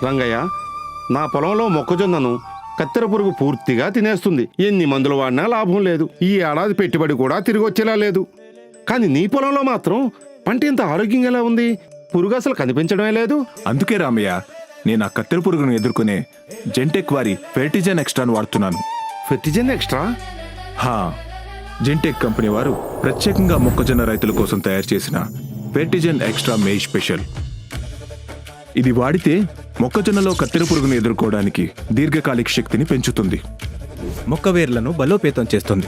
రంగయ్య, నా పొలంలో మొక్కజొన్నను కత్తెర పురుగు పూర్తిగా తినేస్తుంది. ఎన్ని మందులు వాడినా లాభం లేదు. ఈ ఏడాది పెట్టుబడి కూడా తిరిగి వచ్చేలా లేదు. కానీ నీ పొలంలో మాత్రం పంట ఇంత ఆరోగ్యంగా ఎలా ఉంది? పురుగు అసలు కనిపించడమే లేదు. అందుకే రామయ్య, నేను ఆ కత్తెర పురుగును ఎదుర్కొనే జెంటెక్ వారి ఫెర్టిజన్ ఎక్స్ట్రాను వాడుతున్నాను. ఫెర్టిజన్ ఎక్స్ట్రా? జెంటెక్ కంపెనీ వారు ప్రత్యేకంగా మొక్కజొన్న రైతుల కోసం తయారు చేసిన ఫెర్టిజన్ ఎక్స్ట్రా మేజ్ స్పెషల్. ఇది వాడితే మొక్కజొన్నలో కత్తెర పురుగును ఎదుర్కోవడానికి దీర్ఘకాలిక శక్తిని పెంచుతుంది. మొక్క వేర్లను బలోపేతం చేస్తుంది.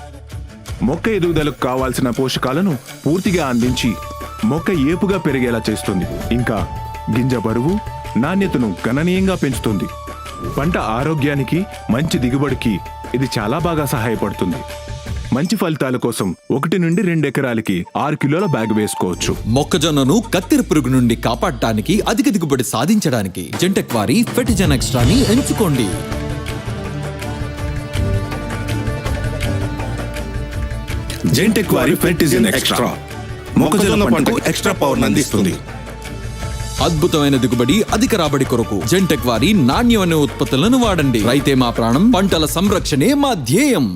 మొక్క ఎదుగుదలకు కావాల్సిన పోషకాలను పూర్తిగా అందించి మొక్క ఏపుగా పెరిగేలా చేస్తుంది. ఇంకా గింజ బరువు, నాణ్యతను గణనీయంగా పెంచుతుంది. పంట ఆరోగ్యానికి, మంచి దిగుబడికి ఇది చాలా బాగా సహాయపడుతుంది. మంచి ఫలితాల కోసం 1 నుండి 2 ఎకరాలకి 6 కిలోల బ్యాగ్ వేసుకోవచ్చు. మొక్కజొన్నను కత్తెర పురుగు నుండి కాపాడటానికి, అధిక దిగుబడి సాధించడానికి జెంటెక్ వారి ఫెర్టిజన్ ఎక్స్ట్రాని ఎంచుకోండి. జెంటెక్ వారి ఫెర్టిజన్ ఎక్స్ట్రా మొక్కజొన్న పంటకు ఎక్స్ట్రా పవర్ అందిస్తుంది. అద్భుతమైన దిగుబడి, అధిక రాబడి కొరకు జెంటెక్ వారి నాణ్యమైన ఉత్పత్తులను వాడండి. రైతే మా ప్రాణం, పంటల సంరక్షణే మా ధ్యేయం.